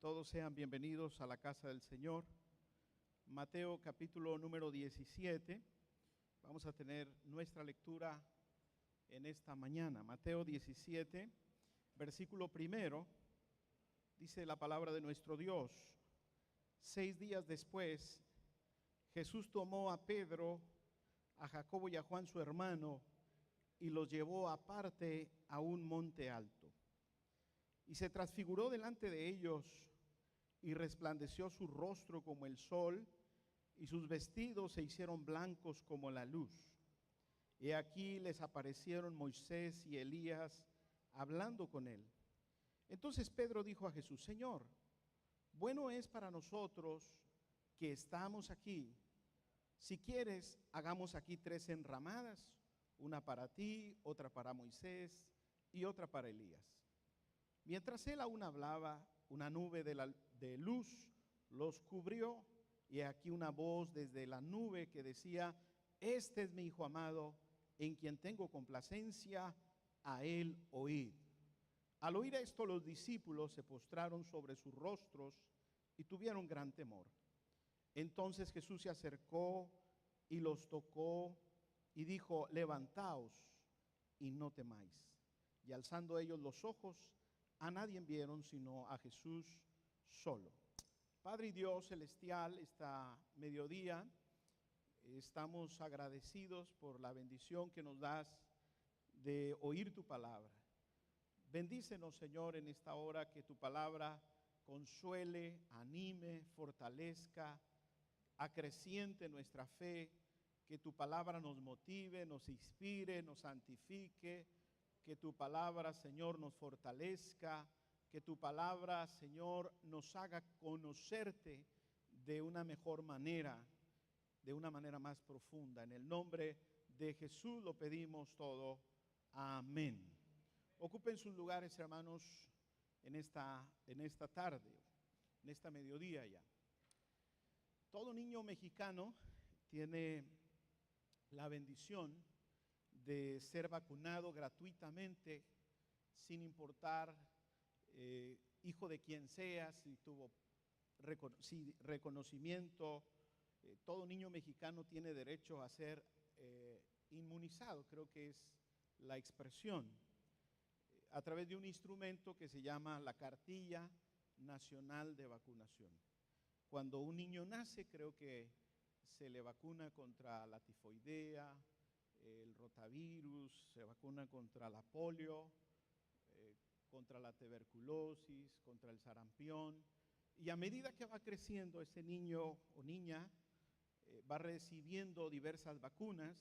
Todos sean bienvenidos a la casa del Señor. Mateo capítulo número 17. Vamos a tener nuestra lectura en esta mañana. Mateo 17, versículo primero, dice la palabra de nuestro Dios: 6 días después, Jesús tomó a Pedro, a Jacobo y a Juan su hermano, y los llevó aparte a un monte alto. Y se transfiguró delante de ellos, y resplandeció su rostro como el sol, y sus vestidos se hicieron blancos como la luz. Y aquí les aparecieron Moisés y Elías hablando con él. Entonces Pedro dijo a Jesús: Señor, bueno es para nosotros que estamos aquí. Si quieres, hagamos aquí 3 enramadas, una para ti, otra para Moisés y otra para Elías. Mientras él aún hablaba, una nube de luz los cubrió, y aquí una voz desde la nube que decía: Este es mi Hijo amado, en quien tengo complacencia, a él oíd. Al oír esto, los discípulos se postraron sobre sus rostros y tuvieron gran temor. Entonces Jesús se acercó y los tocó y dijo: Levantaos y no temáis. Y alzando ellos los ojos, a nadie vieron sino a Jesús solo. Padre y Dios celestial, esta mediodía estamos agradecidos por la bendición que nos das de oír tu palabra. Bendícenos, Señor, en esta hora, que tu palabra consuele, anime, fortalezca, acreciente nuestra fe, que tu palabra nos motive, nos inspire, nos santifique, que tu palabra, Señor, nos fortalezca, que tu palabra, Señor, nos haga conocerte de una mejor manera, de una manera más profunda. En el nombre de Jesús lo pedimos todo. Amén. Ocupen sus lugares, hermanos, en esta tarde, en esta mediodía ya. Todo niño mexicano tiene la bendición de ser vacunado gratuitamente, sin importar hijo de quien sea, si tuvo reconocimiento. Todo niño mexicano tiene derecho a ser inmunizado, creo que es la expresión, a través de un instrumento que se llama la Cartilla Nacional de Vacunación. Cuando un niño nace, creo que se le vacuna contra la tifoidea, el rotavirus, se vacuna contra la polio, contra la tuberculosis, contra el sarampión. Y a medida que va creciendo ese niño o niña, va recibiendo diversas vacunas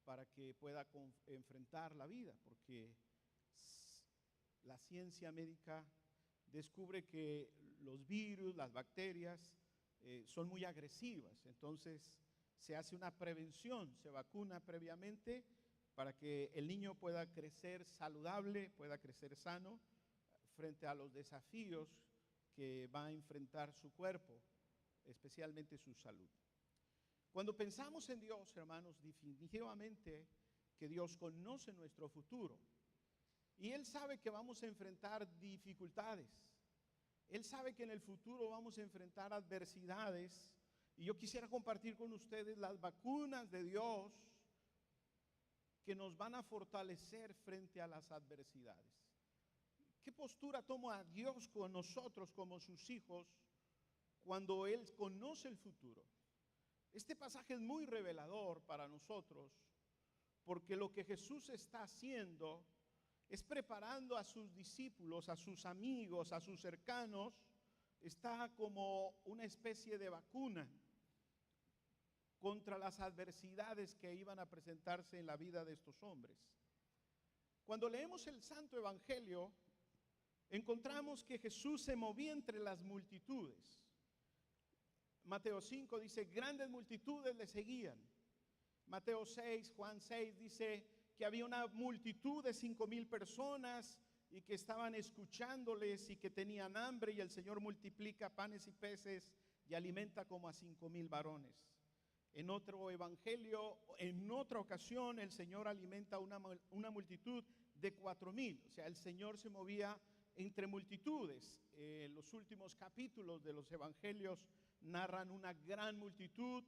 para que pueda enfrentar la vida, porque la ciencia médica descubre que los virus, las bacterias, son muy agresivas. Entonces se hace una prevención, se vacuna previamente para que el niño pueda crecer saludable, pueda crecer sano frente a los desafíos que va a enfrentar su cuerpo, especialmente su salud. Cuando pensamos en Dios, hermanos, definitivamente que Dios conoce nuestro futuro y Él sabe que vamos a enfrentar dificultades. Él sabe que en el futuro vamos a enfrentar adversidades, y yo quisiera compartir con ustedes las vacunas de Dios que nos van a fortalecer frente a las adversidades. ¿Qué postura toma Dios con nosotros como sus hijos cuando Él conoce el futuro? Este pasaje es muy revelador para nosotros, porque lo que Jesús está haciendo es preparando a sus discípulos, a sus amigos, a sus cercanos. Está como una especie de vacuna contra las adversidades que iban a presentarse en la vida de estos hombres. Cuando leemos el Santo Evangelio, encontramos que Jesús se movía entre las multitudes. Mateo 5 dice: grandes multitudes le seguían. Mateo 6, Juan 6 dice que había una multitud de 5,000 personas y que estaban escuchándoles y que tenían hambre, y el Señor multiplica panes y peces y alimenta como a 5,000 varones. En otro evangelio, en otra ocasión, el Señor alimenta una multitud de 4,000. O sea, el Señor se movía entre multitudes. Los últimos capítulos de los evangelios narran una gran multitud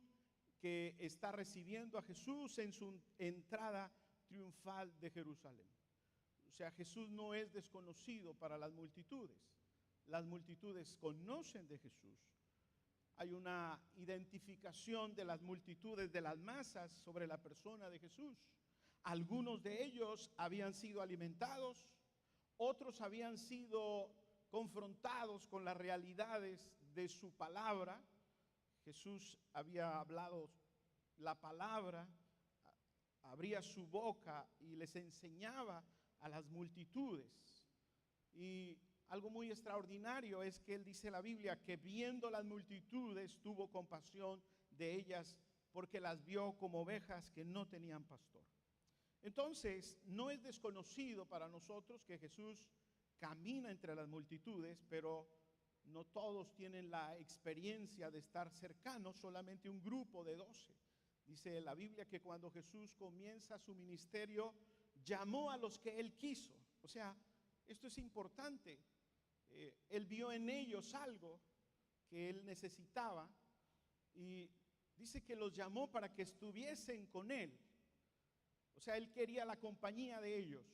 que está recibiendo a Jesús en su entrada triunfal de Jerusalén. O sea, Jesús no es desconocido para las multitudes. Las multitudes conocen de Jesús. Hay una identificación de las multitudes, de las masas, sobre la persona de Jesús. Algunos de ellos habían sido alimentados, otros habían sido confrontados con las realidades de su palabra. Jesús había hablado la palabra, abría su boca y les enseñaba a las multitudes. Y algo muy extraordinario es que él dice en la Biblia que viendo las multitudes tuvo compasión de ellas porque las vio como ovejas que no tenían pastor. Entonces, no es desconocido para nosotros que Jesús camina entre las multitudes, pero no todos tienen la experiencia de estar cercanos, solamente un grupo de 12. Dice la Biblia que cuando Jesús comienza su ministerio, llamó a los que él quiso. O sea, esto es importante. Él vio en ellos algo que él necesitaba y dice que los llamó para que estuviesen con él. O sea, él quería la compañía de ellos.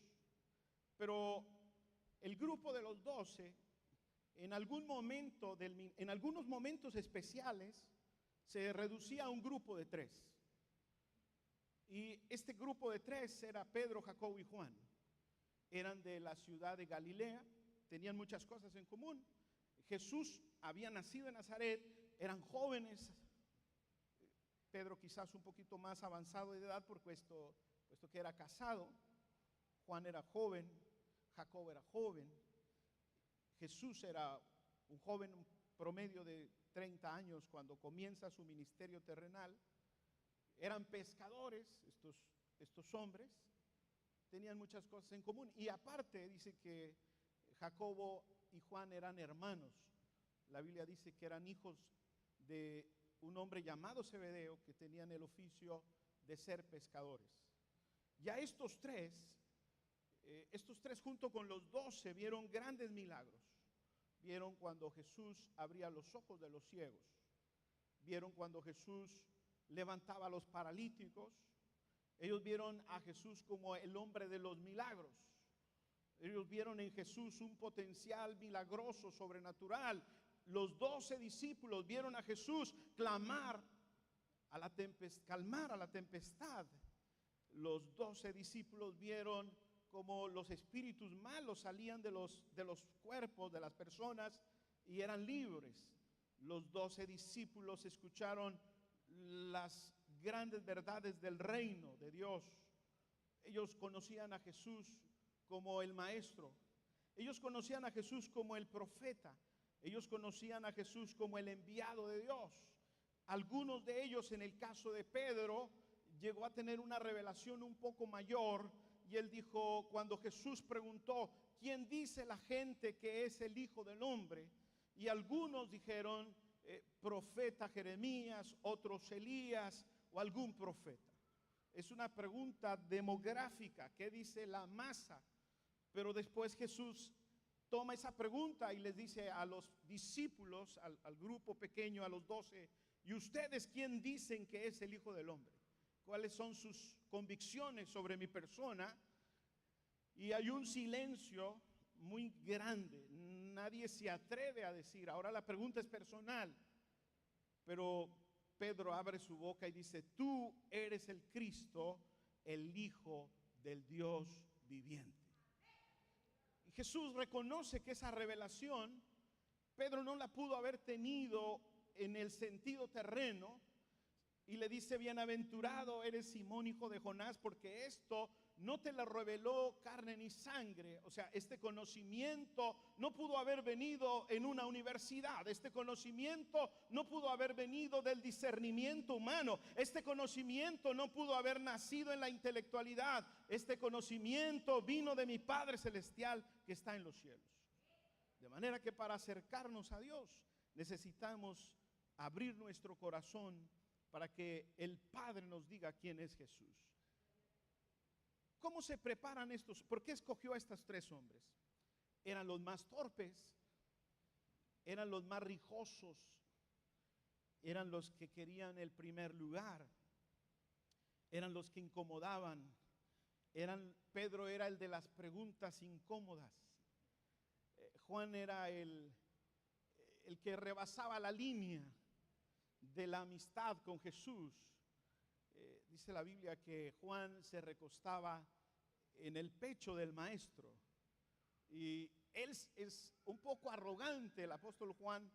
Pero el grupo de los 12, en algunos momentos especiales, se reducía a un grupo de 3. Y este grupo de 3 era Pedro, Jacobo y Juan. Eran de la ciudad de Galilea, tenían muchas cosas en común. Jesús había nacido en Nazaret, eran jóvenes. Pedro quizás un poquito más avanzado de edad, puesto que era casado. Juan era joven, Jacobo era joven. Jesús era un joven promedio de 30 años cuando comienza su ministerio terrenal. Eran pescadores estos hombres, tenían muchas cosas en común. Y aparte dice que Jacobo y Juan eran hermanos. La Biblia dice que eran hijos de un hombre llamado Zebedeo, que tenían el oficio de ser pescadores. Ya estos tres junto con los 12 vieron grandes milagros. Vieron cuando Jesús abría los ojos de los ciegos. Vieron cuando Jesús levantaba a los paralíticos. Ellos vieron a Jesús como el hombre de los milagros. Ellos vieron en Jesús un potencial milagroso, sobrenatural. Los 12 discípulos vieron a Jesús calmar a la tempestad. Los 12 discípulos vieron como los espíritus malos salían de los cuerpos de las personas y eran libres. Los 12 discípulos escucharon las grandes verdades del reino de Dios. Ellos conocían a Jesús como el maestro. Ellos conocían a Jesús como el profeta. Ellos conocían a Jesús como el enviado de Dios. Algunos de ellos, en el caso de Pedro, llegó a tener una revelación un poco mayor. Y él dijo, cuando Jesús preguntó, ¿quién dice la gente que es el Hijo del Hombre? Y algunos dijeron, profeta Jeremías, otros Elías o algún profeta. Es una pregunta demográfica, ¿qué dice la masa? Pero después Jesús toma esa pregunta y les dice a los discípulos, al grupo pequeño, a los 12, ¿y ustedes quién dicen que es el Hijo del Hombre? ¿Cuáles son sus convicciones sobre mi persona? Y hay un silencio muy grande. Nadie se atreve a decir. Ahora la pregunta es personal. Pero Pedro abre su boca y dice, tú eres el Cristo, el Hijo del Dios viviente. Y Jesús reconoce que esa revelación, Pedro no la pudo haber tenido en el sentido terreno. Y le dice, bienaventurado eres Simón, hijo de Jonás, porque esto no te lo reveló carne ni sangre. O sea, este conocimiento no pudo haber venido en una universidad. Este conocimiento no pudo haber venido del discernimiento humano. Este conocimiento no pudo haber nacido en la intelectualidad. Este conocimiento vino de mi Padre Celestial que está en los cielos. De manera que para acercarnos a Dios necesitamos abrir nuestro corazón para que el Padre nos diga quién es Jesús. ¿Cómo se preparan estos? ¿Por qué escogió a estos 3 hombres? eran los más torpes, eran los más rijosos, eran los que querían el primer lugar, eran los que incomodaban, Pedro era el de las preguntas incómodas, Juan era el que rebasaba la línea de la amistad con Jesús. Dice la Biblia que Juan se recostaba en el pecho del maestro, y él es un poco arrogante, el apóstol Juan,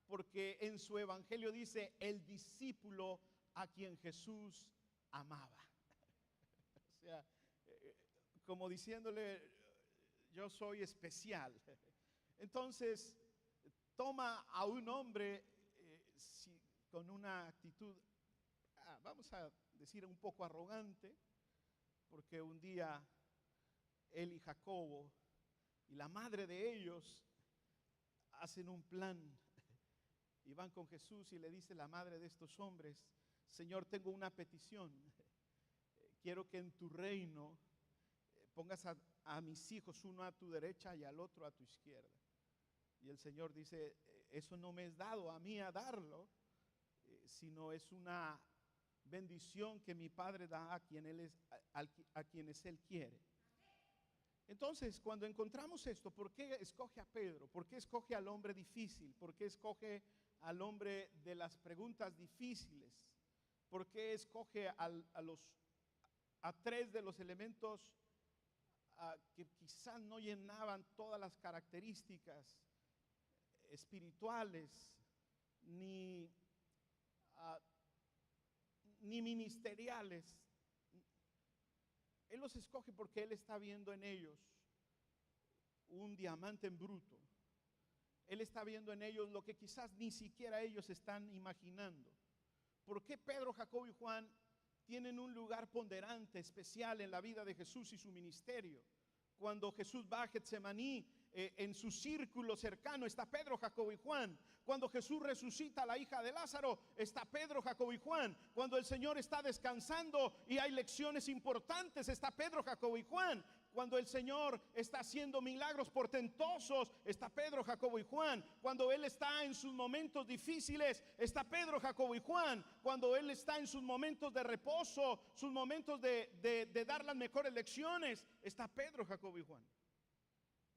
porque en su evangelio dice el discípulo a quien Jesús amaba. O sea, como diciéndole, yo soy especial. Entonces toma a un hombre con una actitud, vamos a decir, un poco arrogante, porque un día él y Jacobo y la madre de ellos hacen un plan y van con Jesús, y le dice la madre de estos hombres: Señor, tengo una petición, quiero que en tu reino pongas a mis hijos, uno a tu derecha y al otro a tu izquierda. Y el Señor dice: eso no me es dado a mí a darlo, sino es una bendición que mi Padre da a quienes Él quiere. Entonces, cuando encontramos esto, ¿por qué escoge a Pedro? ¿Por qué escoge al hombre difícil? ¿Por qué escoge al hombre de las preguntas difíciles? ¿Por qué escoge a tres de los elementos que quizás no llenaban todas las características espirituales ni ministeriales? Él los escoge porque Él está viendo en ellos un diamante en bruto. Él está viendo en ellos lo que quizás ni siquiera ellos están imaginando. ¿Por qué Pedro, Jacobo y Juan tienen un lugar ponderante, especial en la vida de Jesús y su ministerio? Cuando Jesús va a Getsemaní, en su círculo cercano está Pedro, Jacobo y Juan. Cuando Jesús resucita a la hija de Lázaro, está Pedro, Jacobo y Juan. Cuando el Señor está descansando y hay lecciones importantes, está Pedro, Jacobo y Juan. Cuando el Señor está haciendo milagros portentosos, está Pedro, Jacobo y Juan. Cuando Él está en sus momentos difíciles, está Pedro, Jacobo y Juan. Cuando Él está en sus momentos de reposo, sus momentos de dar las mejores lecciones, está Pedro, Jacobo y Juan.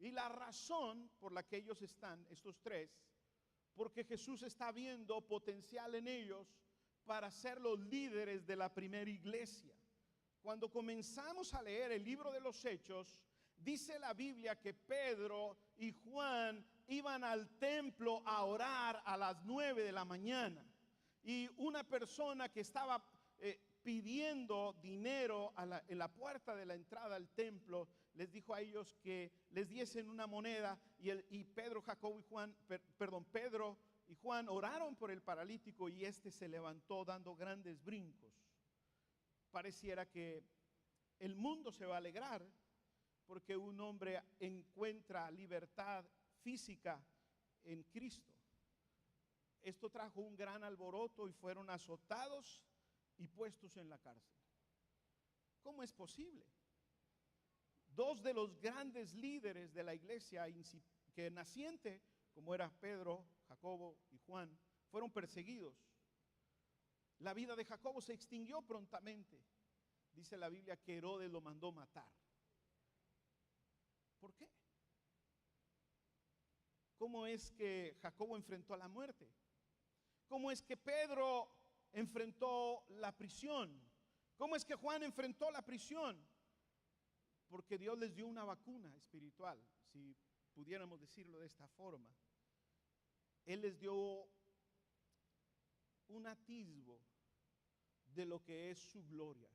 Y la razón por la que ellos están, estos tres, porque Jesús está viendo potencial en ellos para ser los líderes de la primera iglesia. Cuando comenzamos a leer el libro de los Hechos, dice la Biblia que Pedro y Juan iban al templo a orar a las 9 de la mañana. Y una persona que estaba pidiendo dinero en la puerta de la entrada al templo les dijo a ellos que les diesen una moneda, y Pedro, Jacobo y Juan, Pedro y Juan oraron por el paralítico, y este se levantó dando grandes brincos. Pareciera que el mundo se va a alegrar porque un hombre encuentra libertad física en Cristo. Esto trajo un gran alboroto y fueron azotados y puestos en la cárcel. ¿Cómo es posible? Dos de los grandes líderes de la iglesia que naciente, como era Pedro, Jacobo y Juan, fueron perseguidos. La vida de Jacobo se extinguió prontamente. Dice la Biblia que Herodes lo mandó matar. ¿Por qué? ¿Cómo es que Jacobo enfrentó a la muerte? ¿Cómo es que Pedro enfrentó la prisión? ¿Cómo es que Juan enfrentó la prisión? Porque Dios les dio una vacuna espiritual, si pudiéramos decirlo de esta forma. Él les dio un atisbo de lo que es su gloria,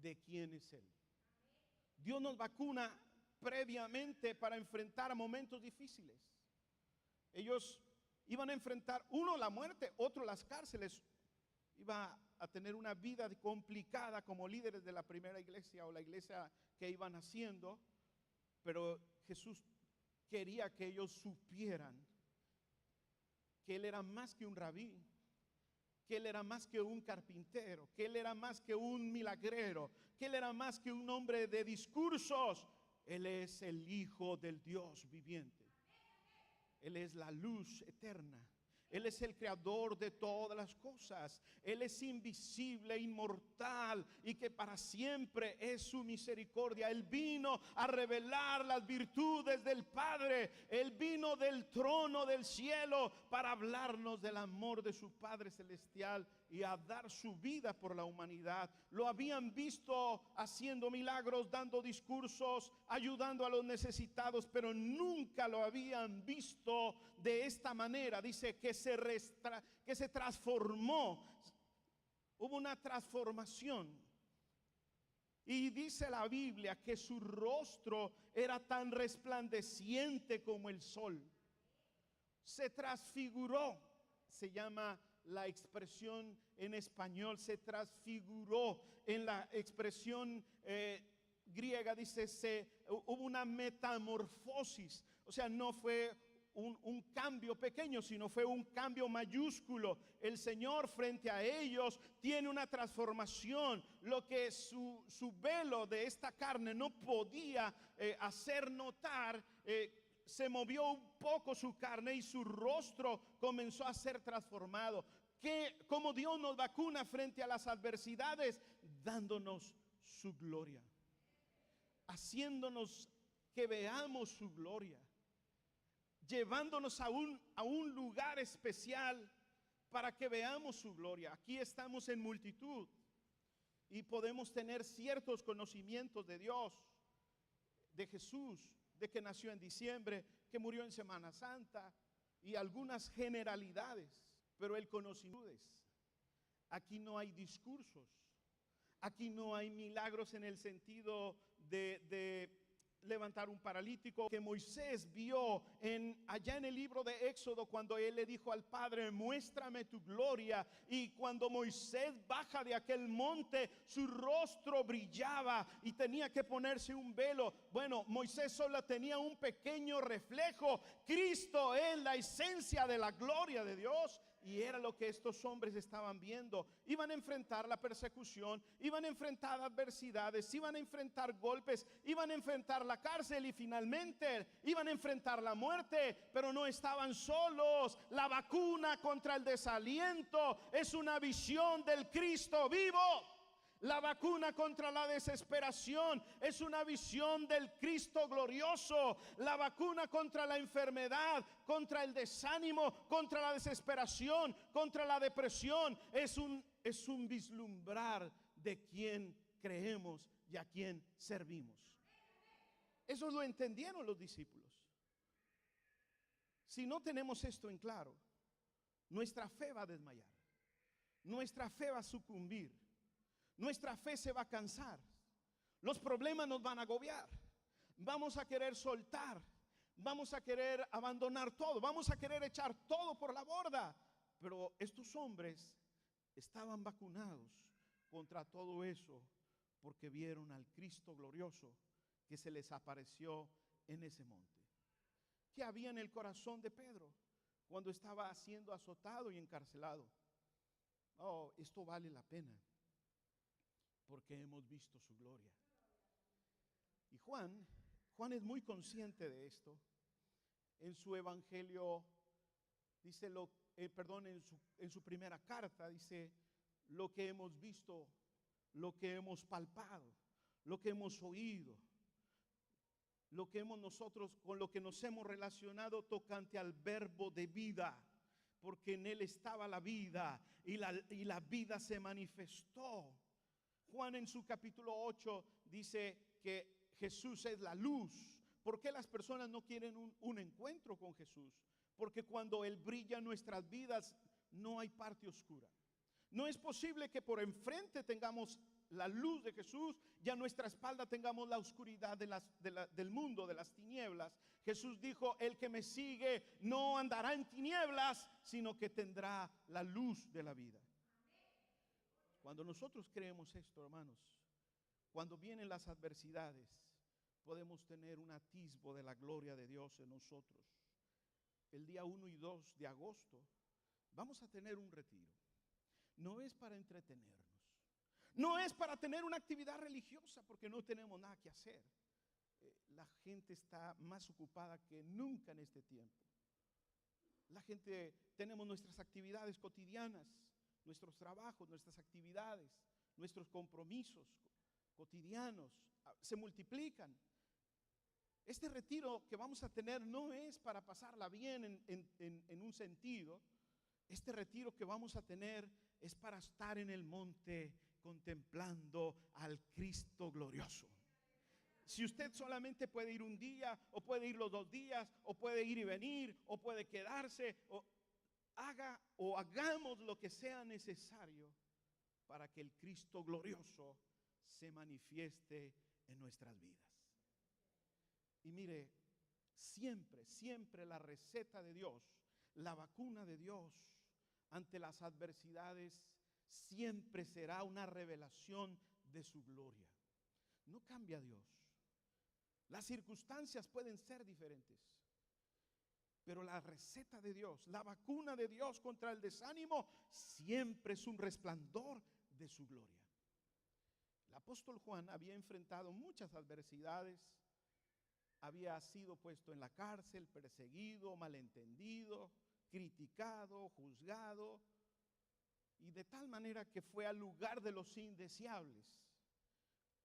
de quién es Él. Dios nos vacuna previamente para enfrentar momentos difíciles. Ellos iban a enfrentar, uno la muerte, otro las cárceles. Iba a tener una vida complicada como líderes de la primera iglesia o la iglesia que iban haciendo, pero Jesús quería que ellos supieran que Él era más que un rabí, que Él era más que un carpintero, que Él era más que un milagrero, que Él era más que un hombre de discursos. Él es el Hijo del Dios viviente. Él es la luz eterna. Él es el creador de todas las cosas. Él es invisible, inmortal, y que para siempre es su misericordia. Él vino a revelar las virtudes del Padre. Él vino del trono del cielo para hablarnos del amor de su Padre celestial y a dar su vida por la humanidad. Lo habían visto haciendo milagros, dando discursos, ayudando a los necesitados, pero nunca lo habían visto de esta manera. Dice que se transformó. Hubo una transformación. Y dice la Biblia que su rostro era tan resplandeciente como el sol. Se transfiguró. Se llama la expresión en español, se transfiguró. En la expresión griega dice hubo una metamorfosis. O sea, no fue un cambio pequeño, sino fue un cambio mayúsculo. El Señor frente a ellos tiene una transformación. Lo que su velo de esta carne no podía hacer notar, se movió un poco su carne y su rostro comenzó a ser transformado. Que como Dios nos vacuna frente a las adversidades, dándonos su gloria, haciéndonos que veamos su gloria, llevándonos a un lugar especial para que veamos su gloria. Aquí estamos en multitud y podemos tener ciertos conocimientos de Dios, de Jesús, de que nació en diciembre, que murió en Semana Santa y algunas generalidades, pero el conocimiento, aquí no hay discursos, aquí no hay milagros en el sentido de levantar un paralítico que Moisés vio allá en el libro de Éxodo, cuando él le dijo al Padre: muéstrame tu gloria. Y cuando Moisés baja de aquel monte, su rostro brillaba y tenía que ponerse un velo. Bueno, Moisés solo tenía un pequeño reflejo. Cristo es la esencia de la gloria de Dios. Y era lo que estos hombres estaban viendo. Iban a enfrentar la persecución, iban a enfrentar adversidades, iban a enfrentar golpes, iban a enfrentar la cárcel y finalmente iban a enfrentar la muerte. Pero no estaban solos. La vacuna contra el desaliento es una visión del Cristo vivo. La vacuna contra la desesperación es una visión del Cristo glorioso. La vacuna contra la enfermedad, contra el desánimo, contra la desesperación, contra la depresión es un vislumbrar de quién creemos y a quién servimos. Eso lo entendieron los discípulos. Si no tenemos esto en claro, nuestra fe va a desmayar, nuestra fe va a sucumbir. Nuestra fe se va a cansar. Los problemas nos van a agobiar. Vamos a querer soltar. Vamos a querer abandonar todo. Vamos a querer echar todo por la borda. Pero estos hombres estaban vacunados contra todo eso porque vieron al Cristo glorioso que se les apareció en ese monte. ¿Qué había en el corazón de Pedro cuando estaba siendo azotado y encarcelado? Oh, esto vale la pena, porque hemos visto su gloria. Y Juan es muy consciente de esto. En su evangelio dice en su primera carta dice: lo que hemos visto, lo que hemos palpado, lo que hemos oído, lo que con lo que nos hemos relacionado tocante al verbo de vida, porque en él estaba la vida y la vida se manifestó. Juan en su capítulo 8 dice que Jesús es la luz. ¿Por qué las personas no quieren un encuentro con Jesús? Porque cuando Él brilla en nuestras vidas no hay parte oscura. No es posible que por enfrente tengamos la luz de Jesús y a nuestra espalda tengamos la oscuridad del mundo, de las tinieblas. Jesús dijo: el que me sigue no andará en tinieblas, sino que tendrá la luz de la vida. Cuando nosotros creemos esto, hermanos, cuando vienen las adversidades, podemos tener un atisbo de la gloria de Dios en nosotros. El día 1 y 2 de agosto vamos a tener un retiro. No es para entretenernos, no es para tener una actividad religiosa, porque no tenemos nada que hacer. la gente está más ocupada que nunca en este tiempo. La gente, tenemos nuestras actividades cotidianas, nuestros trabajos, nuestras actividades, nuestros compromisos cotidianos, se multiplican. Este retiro que vamos a tener no es para pasarla bien en un sentido. Este retiro que vamos a tener es para estar en el monte contemplando al Cristo glorioso. Si usted solamente puede ir un día, o puede ir los 2 días, o puede ir y venir, o puede quedarse, o hagamos lo que sea necesario para que el Cristo glorioso se manifieste en nuestras vidas. Y mire, siempre la receta de Dios, la vacuna de Dios ante las adversidades, siempre será una revelación de su gloria. No cambia Dios. Las circunstancias pueden ser diferentes, pero la receta de Dios, la vacuna de Dios contra el desánimo, siempre es un resplandor de su gloria. El apóstol Juan había enfrentado muchas adversidades, había sido puesto en la cárcel, perseguido, malentendido, criticado, juzgado, y de tal manera que fue al lugar de los indeseables,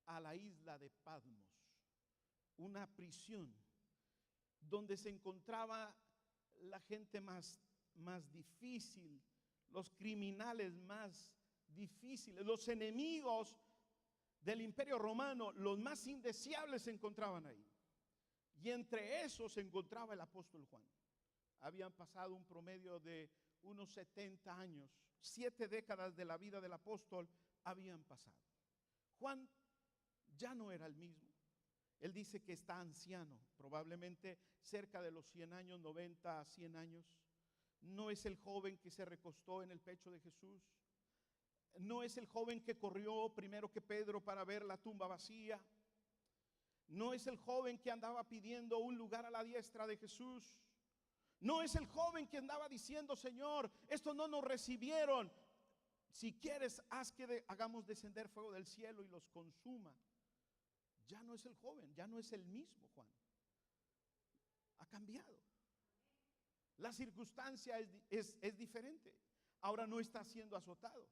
a la isla de Patmos, una prisión donde se encontraba la gente más difícil, los criminales más difíciles, los enemigos del Imperio Romano, los más indeseables se encontraban ahí. Y entre esos se encontraba el apóstol Juan. Habían pasado un promedio de unos 70 años, 7 décadas de la vida del apóstol habían pasado. Juan ya no era el mismo. Él dice que está anciano, probablemente cerca de los 100 años, 90 a 100 años. No es el joven que se recostó en el pecho de Jesús. No es el joven que corrió primero que Pedro para ver la tumba vacía. No es el joven que andaba pidiendo un lugar a la diestra de Jesús. No es el joven que andaba diciendo: Señor, estos no nos recibieron. Si quieres, haz que hagamos descender fuego del cielo y los consuma. Ya no es el joven, ya no es el mismo Juan. Ha cambiado. La circunstancia es diferente. Ahora no está siendo azotado.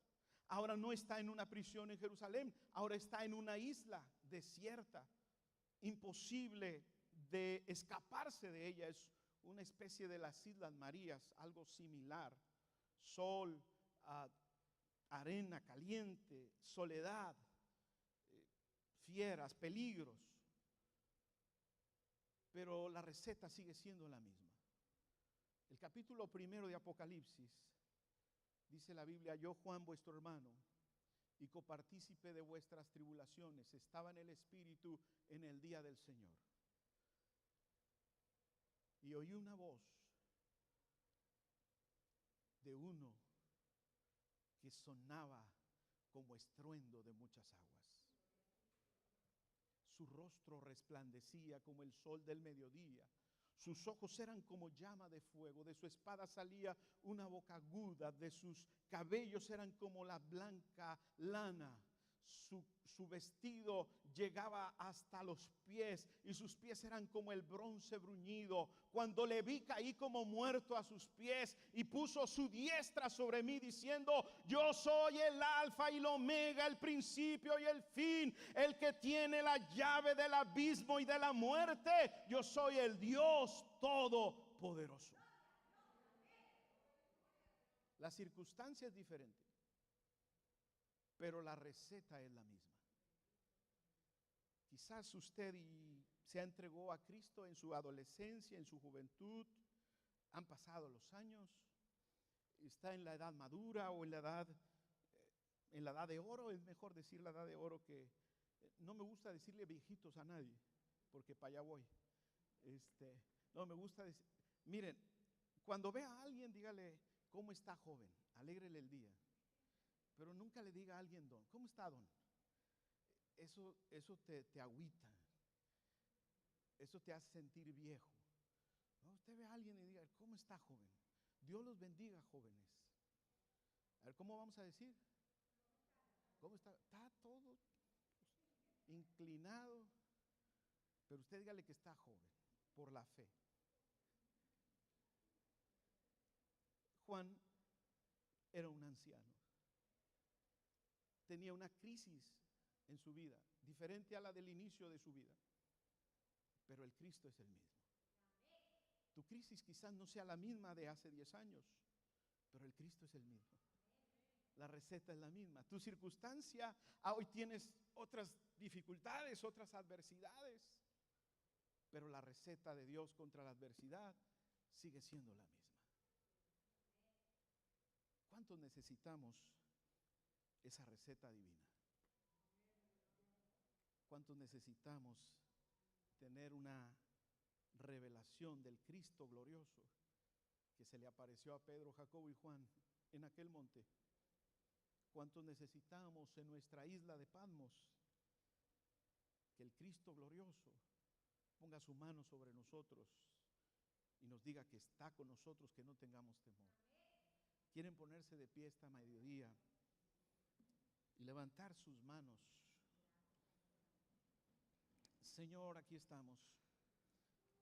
Ahora no está en una prisión en Jerusalén. Ahora está en una isla desierta, imposible de escaparse de ella. Es una especie de las Islas Marías, algo similar. Sol, arena caliente, soledad, fieras, peligros. Pero la receta sigue siendo la misma. El capítulo 1 de Apocalipsis dice la Biblia: yo, Juan, vuestro hermano y copartícipe de vuestras tribulaciones, estaba en el Espíritu en el día del Señor, y oí una voz de uno que sonaba como estruendo de muchas aguas. Su rostro resplandecía como el sol del mediodía. Sus ojos eran como llama de fuego. De su espada salía una boca aguda. De sus cabellos eran como la blanca lana. Su vestido llegaba hasta los pies, y sus pies eran como el bronce bruñido. Cuando le vi, caí como muerto a sus pies, y puso su diestra sobre mí, diciendo: yo soy el alfa y el omega, el principio y el fin, el que tiene la llave del abismo y de la muerte. Yo soy el Dios todopoderoso. La circunstancia es diferente, pero la receta es la misma. Quizás usted se entregó a Cristo en su adolescencia, en su juventud. Han pasado los años, está en la edad madura o en la edad de oro. Es mejor decir la edad de oro, que no me gusta decirle viejitos a nadie, porque para allá voy. No me gusta decir. Miren, cuando vea a alguien, dígale: ¿cómo está, joven? Alégrele el día. Pero nunca le diga a alguien: don, ¿cómo está, don? Eso te agüita. Eso te hace sentir viejo. No, usted ve a alguien y diga: ¿cómo está, joven? Dios los bendiga, jóvenes. A ver, ¿cómo vamos a decir? ¿Cómo está? Está todo inclinado. Pero usted dígale que está joven por la fe. Juan era un anciano. Tenía una crisis en su vida, diferente a la del inicio de su vida. Pero el Cristo es el mismo. Tu crisis quizás no sea la misma de hace 10 años, pero el Cristo es el mismo. La receta es la misma. Tu circunstancia, hoy tienes otras dificultades, otras adversidades, pero la receta de Dios contra la adversidad sigue siendo la misma. ¿Cuántos necesitamos esa receta divina? ¿Cuántos necesitamos tener una revelación del Cristo glorioso que se le apareció a Pedro, Jacobo y Juan en aquel monte? ¿Cuántos necesitamos en nuestra isla de Patmos que el Cristo glorioso ponga su mano sobre nosotros y nos diga que está con nosotros, que no tengamos temor? ¿Quieren ponerse de pie esta mediodía y levantar sus manos? Señor, aquí estamos.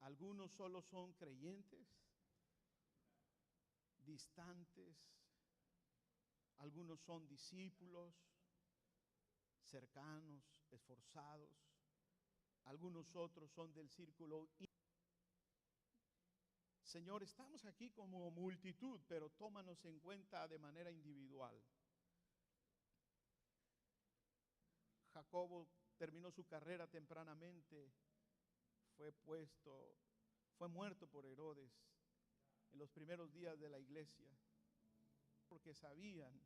Algunos solo son creyentes, distantes. Algunos son discípulos, cercanos, esforzados. Algunos otros son del círculo. Señor, estamos aquí como multitud, pero tómanos en cuenta de manera individual. Jacobo terminó su carrera tempranamente, fue muerto por Herodes en los primeros días de la iglesia, porque sabían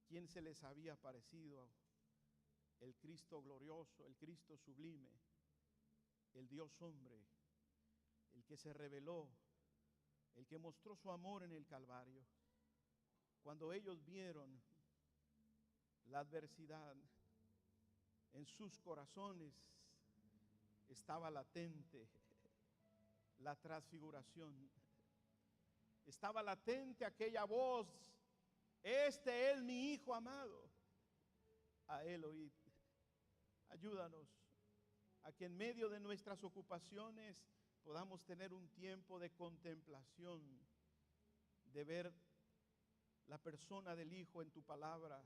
quién se les había aparecido: el Cristo glorioso, el Cristo sublime, el Dios hombre, el que se reveló, el que mostró su amor en el Calvario. Cuando ellos vieron la adversidad, en sus corazones estaba latente la transfiguración. Estaba latente aquella voz: este es mi Hijo amado, a Él oíd. Ayúdanos a que en medio de nuestras ocupaciones podamos tener un tiempo de contemplación, de ver la persona del Hijo en tu palabra,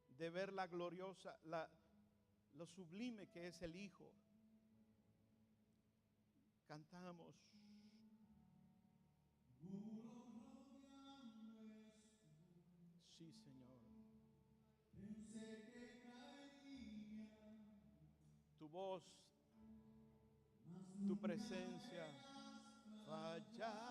de ver la gloriosa, lo sublime que es el Hijo. Cantamos. Sí, Señor. Tu voz, tu presencia, falla